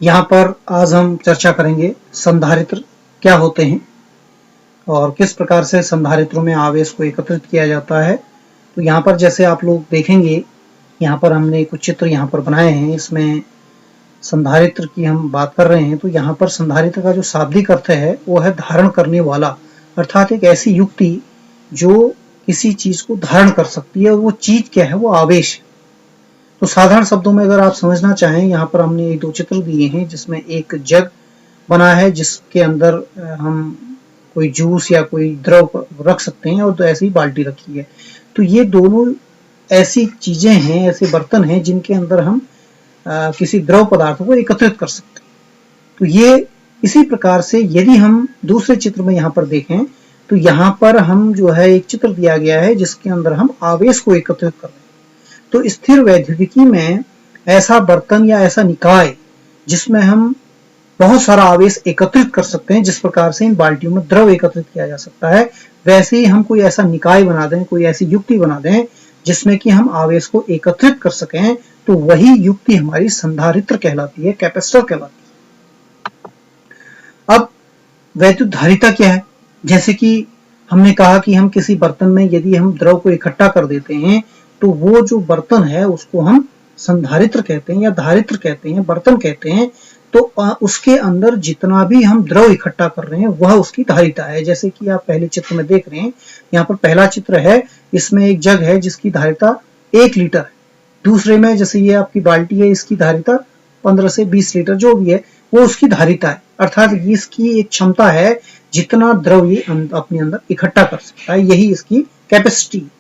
यहाँ पर आज हम चर्चा करेंगे संधारित्र क्या होते हैं और किस प्रकार से संधारित्रों में आवेश को एकत्रित किया जाता है। तो यहाँ पर जैसे आप लोग देखेंगे, यहाँ पर हमने कुछ चित्र यहाँ पर बनाए हैं। इसमें संधारित्र की हम बात कर रहे हैं। तो यहाँ पर संधारित्र का जो शाब्दिक अर्थ है वो है धारण करने वाला, अर्थात एक ऐसी युक्ति जो किसी चीज को धारण कर सकती है। और वो चीज क्या है? वो आवेश। तो साधारण शब्दों में अगर आप समझना चाहें, यहाँ पर हमने एक दो चित्र दिए हैं जिसमें एक जग बना है जिसके अंदर हम कोई जूस या कोई द्रव रख सकते हैं, और तो ऐसी ही बाल्टी रखी है। तो ये दोनों ऐसी चीजें हैं, ऐसे बर्तन हैं जिनके अंदर हम किसी द्रव पदार्थ को एकत्रित कर सकते हैं। तो ये इसी प्रकार से यदि हम दूसरे चित्र में यहाँ पर देखें तो यहाँ पर हम जो है एक चित्र दिया गया है जिसके अंदर हम आवेश को एकत्रित कर रहे हैं। तो स्थिर वैद्युतिकी में ऐसा बर्तन या ऐसा निकाय जिसमें हम बहुत सारा आवेश एकत्रित कर सकते हैं, जिस प्रकार से इन बाल्टियों में द्रव एकत्रित किया जा सकता है, वैसे ही हम कोई ऐसा निकाय बना दें, कोई ऐसी युक्ति बना दें जिसमें कि हम आवेश को एकत्रित कर सकें, तो वही युक्ति हमारी संधारित्र कहलाती है, कैपेसिटर कहलाती है। अब वैद्युत धारिता क्या है? जैसे कि हमने कहा कि हम किसी बर्तन में यदि हम द्रव को इकट्ठा कर देते हैं तो वो जो बर्तन है उसको हम संधारित्र कहते हैं या धारित्र कहते हैं, बर्तन कहते हैं। तो उसके अंदर जितना भी हम द्रव इकट्ठा कर रहे हैं वह उसकी धारिता है। जैसे कि आप पहले चित्र में देख रहे हैं, यहाँ पर पहला चित्र है, इसमें एक जग है जिसकी धारिता 1 लीटर है। दूसरे में जैसे ये आपकी बाल्टी है, इसकी धारिता 15 से 20 लीटर जो भी है वो उसकी धारिता है, अर्थात इसकी एक क्षमता है जितना द्रव ये अपने अंदर इकट्ठा कर सकता है, यही इसकी कैपेसिटी है।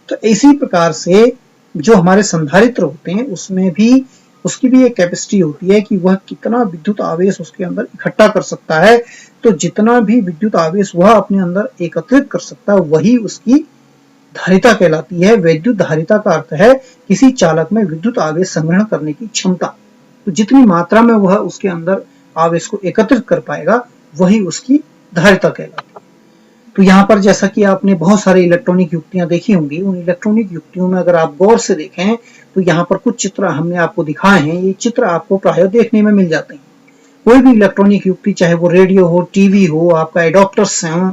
तो इसी प्रकार से जो हमारे संधारित्र होते हैं उसमें भी उसकी भी एक कैपेसिटी होती है कि वह कितना विद्युत आवेश उसके अंदर इकट्ठा कर सकता है। तो जितना भी विद्युत आवेश वह अपने अंदर एकत्रित कर सकता है वही उसकी धारिता कहलाती है। वैद्युत धारिता का अर्थ है किसी चालक में विद्युत आवेश संग्रहण करने की क्षमता। तो जितनी मात्रा में वह उसके अंदर आवेश को एकत्रित कर पाएगा वही उसकी धारिता कहलाती है। तो यहाँ पर जैसा कि आपने बहुत सारे इलेक्ट्रॉनिक युक्तियां देखी होंगी, उन इलेक्ट्रॉनिक युक्तियों में अगर आप गौर से देखें तो यहाँ पर कुछ चित्र हमने आपको दिखाए हैं। ये चित्र आपको प्रायः देखने में मिल जाते हैं। कोई भी इलेक्ट्रॉनिक युक्ति, चाहे वो रेडियो हो, टीवी हो, आपका एडॉप्टर्स हों,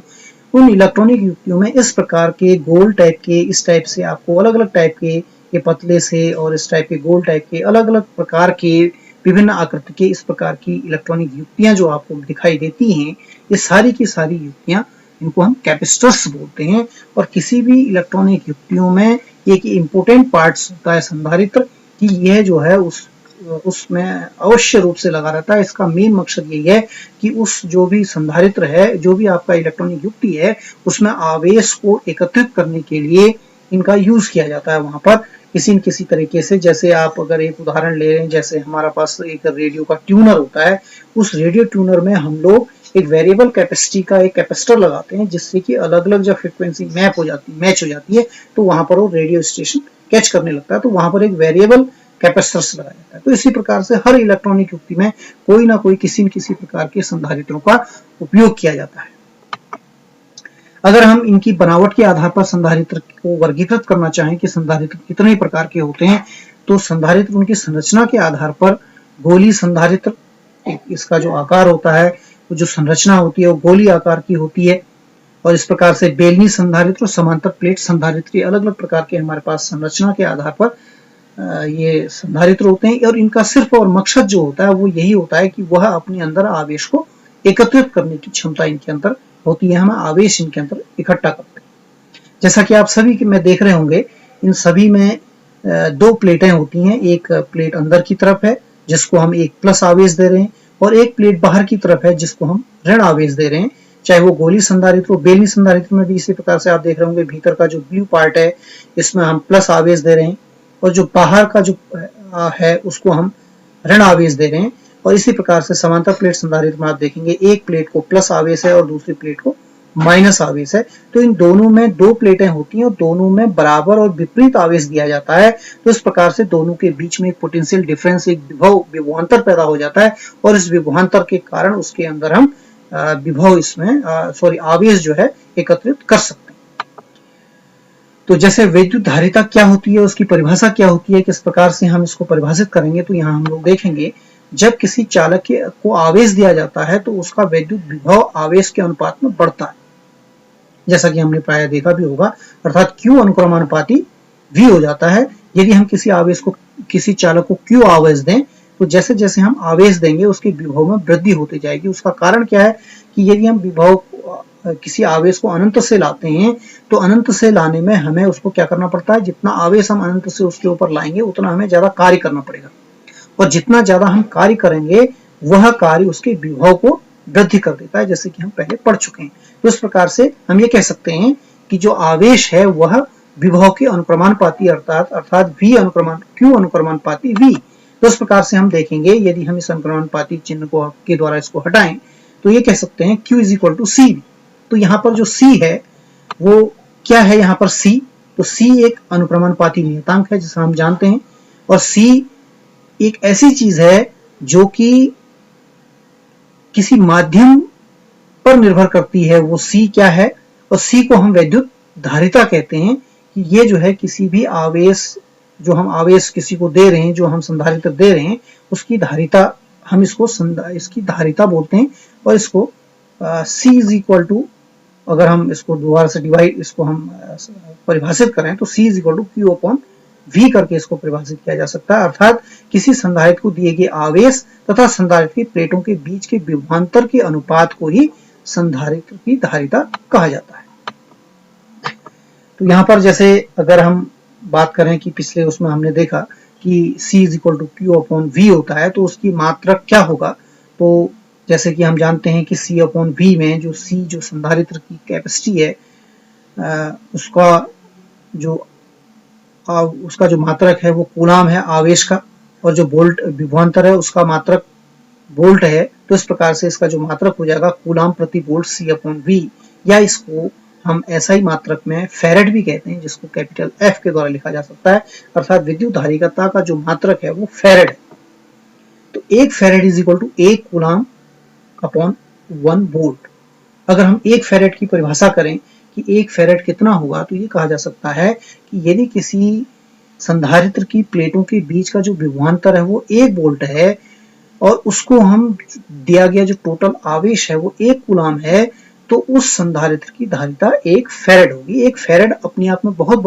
उन इलेक्ट्रॉनिक युक्तियों में इस प्रकार के गोल टाइप के, इस टाइप से आपको अलग अलग टाइप के, ये पतले से और इस टाइप के गोल टाइप के, अलग अलग प्रकार के विभिन्न आकृति के इस प्रकार की इलेक्ट्रॉनिक युक्तियां जो आपको दिखाई देती हैं, ये सारी की सारी युक्तियां, इनको हम कैपेसिटर्स बोलते हैं। और किसी भी इलेक्ट्रॉनिक युक्तियों में एक इम्पोर्टेंट पार्ट्स होता है संधारित्र, कि यह जो है उसमें अवश्य रूप से लगा रहता है। इसका मेन मकसद यही है कि उस जो भी संधारित्र है, जो भी आपका इलेक्ट्रॉनिक युक्ति है, उसमें आवेश को एकत्रित करने के लिए इनका यूज किया जाता है वहां पर किसी न किसी तरीके से। जैसे आप अगर एक उदाहरण ले रहे हैं, जैसे हमारा पास एक रेडियो का ट्यूनर होता है, उस रेडियो ट्यूनर में हम लोग एक वेरिएबल कैपेसिटी का एक कैपेसिटर लगाते हैं, जिससे कि अलग अलग जब फ्रीक्वेंसी मैच हो जाती है तो वहां पर वो रेडियो स्टेशन कैच करने लगता है, तो वहां पर एक वेरिएबल कैपेसिटर लगाया जाता है। तो इसी प्रकार से हर इलेक्ट्रॉनिक युक्ति में कोई ना कोई किसी न किसी प्रकार के संधारित्रों का उपयोग किया जाता है। अगर हम इनकी बनावट के आधार पर संधारित्र को वर्गीकृत करना चाहें कि संधारित्र कितने प्रकार के होते हैं, तो संधारित्र उनकी संरचना के आधार पर गोली संधारित्र, इसका जो आकार होता है, जो संरचना होती है वो गोली आकार की होती है। और इस प्रकार से बेलनी संधारित्र और समांतर प्लेट संधारित्र, ये अलग अलग प्रकार के हमारे पास संरचना के आधार पर ये संधारित्र होते हैं। और इनका सिर्फ और मकसद जो होता है वो यही होता है कि वह अपने अंदर आवेश को एकत्रित करने की क्षमता इनके अंदर होती है, हम आवेश इनके अंदर इकट्ठा करते हैं। जैसा कि आप सभी में देख रहे होंगे, इन सभी में 2 प्लेटें होती हैं। एक प्लेट अंदर की तरफ है जिसको हम एक प्लस आवेश दे रहे हैं, और एक प्लेट बाहर की तरफ है जिसको हम ऋण आवेश दे रहे हैं। चाहे वो गोली संधारित्र हो, बेलनी संधारित्र में भी इसी प्रकार से आप देख रहे होंगे, भीतर का जो ब्लू पार्ट है इसमें हम प्लस आवेश दे रहे हैं, और जो बाहर का जो है उसको हम ऋण आवेश दे रहे हैं। और इसी प्रकार से समांतर प्लेट संधारित्र में आप देखेंगे एक प्लेट को प्लस आवेश है और दूसरी प्लेट को माइनस आवेश है। तो इन दोनों में 2 प्लेटें होती हैं और दोनों में बराबर और विपरीत आवेश दिया जाता है। तो इस प्रकार से दोनों के बीच में एक पोटेंशियल डिफरेंस, एक विभवांतर पैदा हो जाता है, और इस विभवांतर के कारण उसके अंदर हम आवेश जो है एकत्रित कर सकते हैं। तो जैसे वैद्युत धारिता क्या होती है, उसकी परिभाषा क्या होती है, किस प्रकार से हम इसको परिभाषित करेंगे, तो यहाँ हम लोग देखेंगे। जब किसी चालक को आवेश दिया जाता है तो उसका वैद्युत विभव आवेश के अनुपात में बढ़ता है, जैसा कि हमने प्राय देखा भी होगा, अर्थात Q अनुक्रमानुपाती V हो जाता है। यदि हम किसी चालक को Q आवेश दें तो जैसे जैसे हम आवेश देंगे उसके विभव में वृद्धि होती जाएगी। उसका कारण क्या है कि यदि हम विभव किसी आवेश को अनंत से लाते हैं तो अनंत से लाने में हमें उसको क्या करना पड़ता है, जितना आवेश हम अनंत से उसके ऊपर लाएंगे उतना हमें ज्यादा कार्य करना पड़ेगा, और जितना ज्यादा हम कार्य करेंगे वह कार्य उसके विभव को वृद्धि कर देता है, जैसे कि हम पहले पढ़ चुके हैं। तो इस प्रकार से हम ये कह सकते हैं कि जो आवेश है वह विभव के अनुक्रमानुपाती अर्थात Q अनुक्रमानुपाती V। तो इस प्रकार से हम देखेंगे, यदि हम इस अनुक्रमानुपाती चिन्ह के द्वारा इसको हटाएं तो ये कह सकते हैं Q is equal to CV। तो यहाँ पर जो C है वो क्या है, यहाँ पर C, तो C एक अनुक्रमानुपाती नियतांक है जिसे हम जानते हैं, और C एक ऐसी चीज है जो कि किसी माध्यम पर निर्भर करती है। वो C क्या है, और C को हम वैद्युत धारिता कहते हैं कि ये जो है किसी भी आवेश, जो हम आवेश किसी को दे रहे हैं, जो हम संधारित्र दे रहे हैं, उसकी धारिता, हम इसकी धारिता बोलते हैं। और इसको C इज इक्वल टू, अगर हम इसको दोबारा से इसको हम परिभाषित करें तो C is equal to Q upon V करके इसको परिभाषित किया जा सकता है, अर्थात किसी संधारित्र को दिए गए आवेश तथा संधारित्र की प्लेटों के बीच के विभवांतर के अनुपात को ही संधारित्र की धारिता कहा जाता है। तो यहाँ पर जैसे अगर हम बात करें कि पिछले उसमें हमने देखा कि C is equal to Q upon V होता है, तो उसकी मात्रक क्या होगा, तो जैसे कि हम जानते हैं कि C अपॉन V में जो C जो संधारित्र की कैपेसिटी है उसका जो मात्रक है वो कूलाम है आवेश का, और जो वोल्ट विभवांतर है उसका मात्रक वोल्ट है। तो इस प्रकार से इसका जो मात्रक हो जाएगा कूलाम प्रति वोल्ट C अपॉन V, या इसको हम ऐसा ही मात्रक में फैरेड भी कहते हैं, जिसको कैपिटल F के द्वारा लिखा जा सकता है, अर्थात विद्युत धारिता का जो मात्रक है वो फैरेड है। तो 1 farad is equal to 1 coulomb upon 1 volt. अगर हम 1 फैरेड की परिभाषा करें कि 1 फैरेड कितना होगा, तो ये कहा जा सकता है कि यदि किसी संधारित्र की प्लेटों के बीच का जो विभवांतर है वो 1 वोल्ट है, और उसको हम दिया गया जो टोटल आवेश है वो 1 कूलाम है, तो उस संधारित्र की धारिता 1 फैरेड होगी। 1 फैरेड अपने आप में बहुत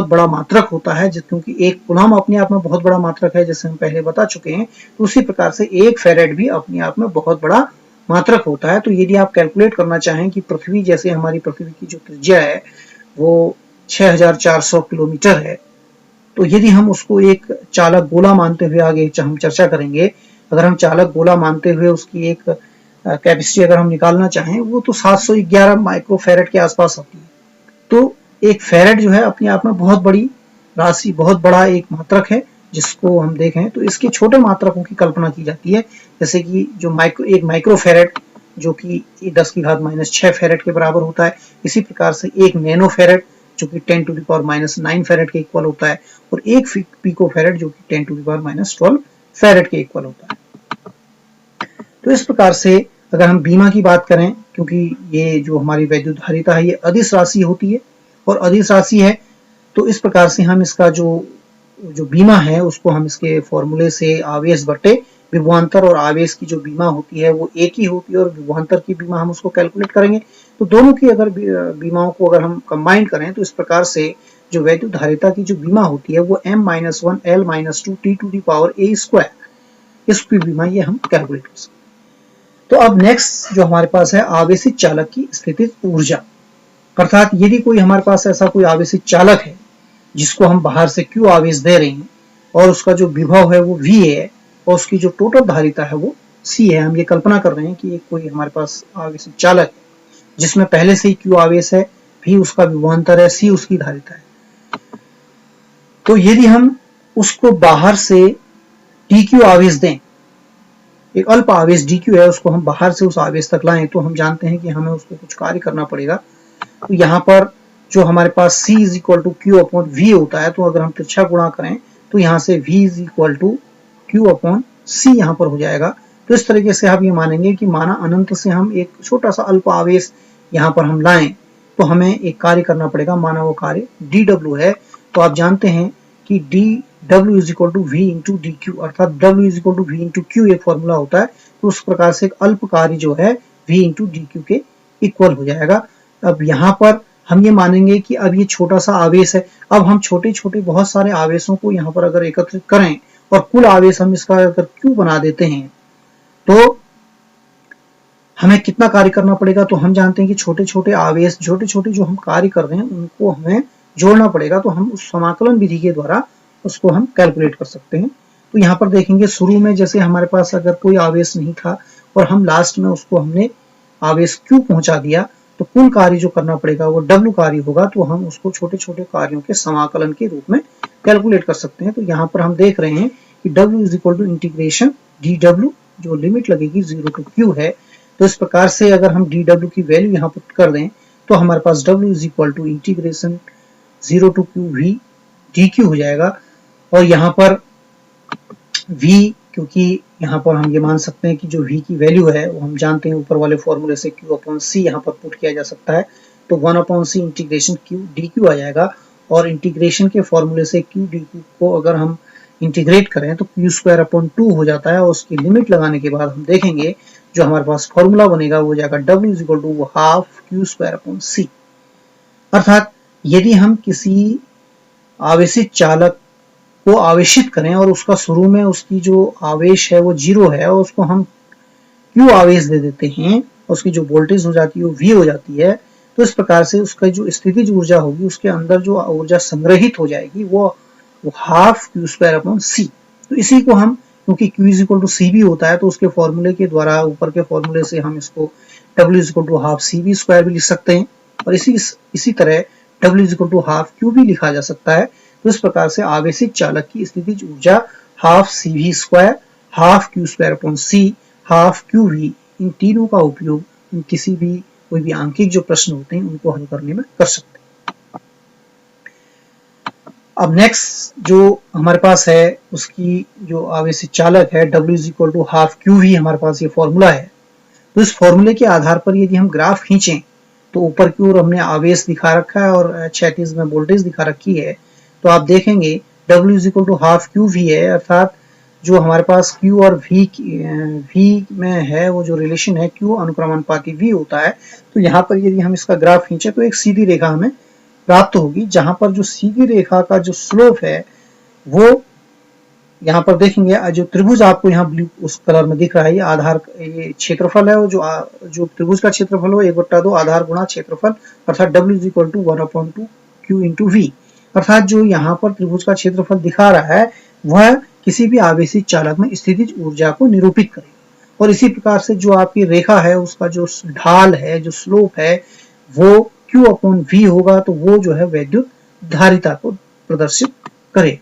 बड़ा मात्रक होता है, क्योंकि 1 कूलाम अपने आप में बहुत बड़ा मात्रक है, जैसे हम पहले बता चुके हैं। तो उसी प्रकार से 1 फैरेड भी अपने आप में बहुत बड़ा मात्रक होता है। तो यदि आप कैलकुलेट करना चाहें कि पृथ्वी, जैसे हमारी पृथ्वी की जो त्रिज्या है वो 6400 किलोमीटर है, तो यदि हम उसको एक चालक गोला मानते हुए आगे हम चर्चा करेंगे, अगर हम चालक गोला मानते हुए उसकी एक कैपेसिटी अगर हम निकालना चाहें, वो तो 711 माइक्रोफैरेड के आसपास होती है। तो एक फैरेड जो है अपने आप में बहुत बड़ी राशि, बहुत बड़ा एक मात्रक है, जिसको हम देखें तो इसके छोटे मात्रकों की कल्पना की जाती है, जैसे कि जो एक माइक्रोफैरेड जो कि 10⁻⁻6 फैरेड के बराबर होता है। इसी प्रकार से एक नैनो फैरेड जो कि 10⁻⁹ फैरेड के इक्वल होता है, और एक पिको फैरेड जो कि 10⁻12 फैरेड के इक्वल होता है। तो इस प्रकार से अगर हम बीमा की बात करें, क्योंकि ये जो हमारी वैद्युत धारिता है ये अदिश राशि होती है, और अदिश राशि है तो इस प्रकार से हम इसका जो बीमा है उसको हम इसके फॉर्मूले से आवेश बटे विभवांतर और आवेश की जो बीमा होती है वो एक ही होती है, और विभवांतर की बीमा हम उसको कैलकुलेट करेंगे। तो दोनों की अगर बीमाओं को अगर हम कंबाइन करें तो इस प्रकार से जो वैद्युत धारिता की जो बीमा होती है वो m-1 L-2 T⁴ इसकी बीमा ये हम कैलकुलेट कर सकते हैं। तो अब नेक्स्ट जो हमारे पास है आवेशित चालक की स्थितिज ऊर्जा, अर्थात यदि कोई हमारे पास ऐसा कोई आवेशित चालक है जिसको हम बाहर से Q आवेश दे रहे हैं, और उसका जो विभव है वो V है, और उसकी जो टोटल धारिता है वो C है। हम ये कल्पना कर रहे हैं कि एक कोई हमारे पास आवेशित चालक है जिसमें पहले से ही Q आवेश है, V उसका विभवांतर है, C उसकी धारिता है। तो यदि हम उसको बाहर से dQ आवेश दें, एक अल्प आवेश dQ है, उसको हम बाहर से उस आवेश तक लाएं, तो हम जानते हैं कि हमें उसको कुछ कार्य करना पड़ेगा। तो यहाँ पर जो हमारे पास C is equal to Q upon V होता है, तो अगर हम तिरछा गुणा करें तो यहाँ से V is equal to Q upon C यहाँ पर हो जाएगा। तो इस तरीके से आप ये मानेंगे कि माना अनंत से हम एक छोटा सा अल्प आवेश यहाँ पर हम लाएं तो हमें एक कार्य करना पड़ेगा, माना वो कार्य dW है। तो आप जानते हैं कि W is equal to V into D Q, अर्थात W is equal to V into Q एक फॉर्मूला होता है, तो उस प्रकार से एक अल्प कार्य जो है V इंटू डी क्यू के इक्वल हो जाएगा। अब यहाँ पर हम ये मानेंगे कि अब ये छोटा सा आवेश है, अब हम छोटे छोटे बहुत सारे आवेशों को यहाँ पर अगर एकत्रित करें और कुल आवेश हम इसका अगर Q बना देते हैं तो हमें कितना कार्य करना पड़ेगा। तो हम जानते हैं कि छोटे छोटे आवेश, छोटे छोटे जो हम कार्य कर रहे हैं उनको हमें जोड़ना पड़ेगा, तो हम उस समाकलन विधि के द्वारा उसको हम कैलकुलेट कर सकते हैं। तो यहाँ पर देखेंगे शुरू में जैसे हमारे पास अगर कोई आवेश नहीं था और हम लास्ट में उसको हमने आवेश Q पहुंचा दिया, तो कुल कार्य जो करना पड़ेगा वो W कार्य होगा, तो हम उसको छोटे छोटे कार्यों के समाकलन के रूप में कैलकुलेट कर सकते हैं। तो यहाँ पर हम देख रहे हैं कि W is equal to integration dW, जो लिमिट लगेगी 0 टू Q है। तो इस प्रकार से अगर हम dW की वैल्यू यहाँ पुट कर दें तो हमारे पास W is equal to integration 0 to Q V dQ हो जाएगा। और यहाँ पर V, क्योंकि यहाँ पर हम ये मान सकते हैं कि जो V की वैल्यू है वो हम जानते हैं ऊपर वाले फॉर्मूले से Q अपॉन C यहाँ पर पुट किया जा सकता है, तो 1 upon C integration Q dQ आ जाएगा। और इंटीग्रेशन के फॉर्मूले से Q dQ को अगर हम इंटीग्रेट करें तो Q स्क्वायर अपॉन 2 हो जाता है, और उसकी लिमिट लगाने के बाद हम देखेंगे जो हमारे पास फॉर्मूला बनेगा वो जाएगा W is equal to half Q square upon C। अर्थात यदि हम किसी आवेशित चालक को आवेशित करें और उसका शुरू में उसकी जो आवेश है वो 0 है और उसको हम Q आवेश दे देते हैं, उसकी जो वोल्टेज हो जाती है वो V हो जाती है, तो इस प्रकार से उसका जो स्थितिज ऊर्जा होगी उसके अंदर जो ऊर्जा संग्रहित हो जाएगी वो half Q square upon C। तो इसी को हम, क्योंकि Q is equal to C भी होता है, तो उसके फॉर्मूले के द्वारा ऊपर के फॉर्मूले से हम इसको W is equal to half CV square भी लिख सकते हैं, और इसी तरह W is equal to half Q भी लिखा जा सकता है। तो इस प्रकार से आवेशित चालक की स्थितिज ऊर्जा half CV square, half Q square upon C, half QV, इन तीनों का उपयोग किसी भी कोई भी आंकिक जो प्रश्न होते हैं उनको हल करने में कर सकते हैं। अब नेक्स्ट जो हमारे पास है उसकी जो आवेशित चालक है W is equal to half QV, हमारे पास ये फॉर्मूला है। तो इस फॉर्मूले के आधार पर यदि हम ग्राफ खींचें तो ऊपर की ओर हमने आवेश दिखा रखा है और क्षैतिज में वोल्टेज दिखा रखी है, तो आप देखेंगे W is equal to half QV है, अर्थात जो हमारे पास Q और V में है वो जो रिलेशन है Q अनुक्रमानुपाती V होता है। तो यहाँ पर यदि हम इसका ग्राफ खींचे तो एक सीधी रेखा हमें प्राप्त होगी, जहां पर जो सीधी रेखा का जो स्लोप है वो यहाँ पर देखेंगे, जो त्रिभुज आपको यहाँ ब्लू उस कलर में दिख रहा है, ये आधार, ये क्षेत्रफल है, जो त्रिभुज का क्षेत्रफल हो 1/2 आधार गुणा क्षेत्रफल, अर्थात W is equal to 1/2 Q into V। अर्थात जो यहाँ पर त्रिभुज का क्षेत्रफल दिखा रहा है वह किसी भी आवेशित चालक में स्थितिज ऊर्जा को निरूपित करेगा। और इसी प्रकार से जो आपकी रेखा है उसका जो ढाल है, जो स्लोप है, वो Q अपॉन V होगा, तो वो जो है वैद्युत धारिता को प्रदर्शित करे।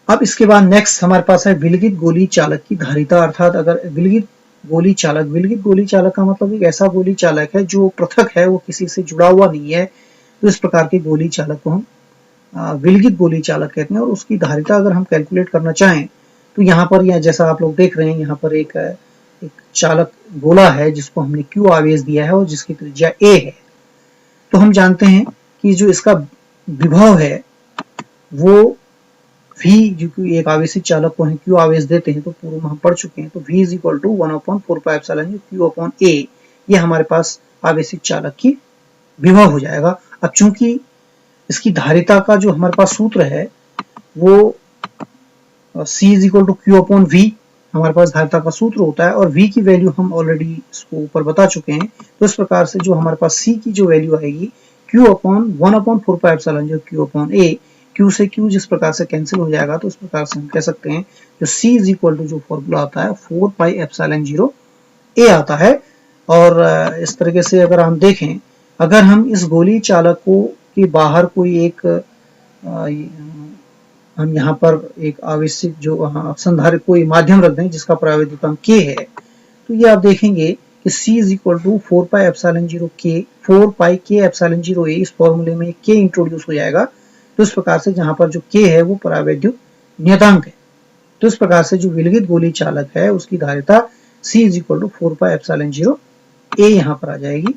अब इसके बाद नेक्स्ट हमारे पास है विलगित गोली चालक की धारिता, अर्थात अगर विलगित गोली चालक का मतलब एक ऐसा गोली चालक है जो पृथक है, वो किसी से जुड़ा हुआ नहीं है, तो इस प्रकार के गोली चालक को हम विलगित गोली चालक कहते हैं। और उसकी धारिता अगर हम कैलकुलेट करना चाहें तो यहाँ पर जैसा आप लोग देख रहे हैं यहाँ पर एक चालक गोला है जिसको हमने Q आवेश दिया है और जिसकी त्रिज्या A है। तो हम जानते हैं कि जो इसका विभव है वो V, जो कि एक आवेशित चालक को हम Q आवेश देते हैं तो पूर्व में हम पढ़ चुके हैं, तो V is equal to 1/4πε Q upon A, ये हमारे पास आवेशित चालक की विभव हो जाएगा। अब चूंकि इसकी धारिता का जो हमारे पास सूत्र है वो C is equal to Q upon V हमारे पास धारिता का सूत्र होता है, और V की वैल्यू हम ऑलरेडी इसको ऊपर बता चुके हैं। तो इस प्रकार से जो हमारे पास C की जो वैल्यू आएगी Q upon 1/4πε Q upon A, Q से Q जिस प्रकार से कैंसिल हो जाएगा, तो इस प्रकार से हम कह सकते हैं जो C इज इक्वल टू जो फॉर्मूला आता है 4πε0 A आता है। और इस तरीके से अगर हम देखें, अगर हम इस गोली चालक को के बाहर कोई एक हम यहाँ पर एक आवेशित जो संधारित्र कोई माध्यम रख दें जिसका परावैद्युतांक K है, तो ये आप देखेंगे कि C is equal to 4πε0 K 4πKε0 A, इस फॉर्मूले में K इंट्रोड्यूस हो जाएगा। तो इस प्रकार से जहां पर जो K है वो परावैद्युत नियतांक है। तो इस प्रकार से जो विलगित गोली चालक है उसकी धारिता C is equal to 4πε0 A यहाँ पर आ जाएगी।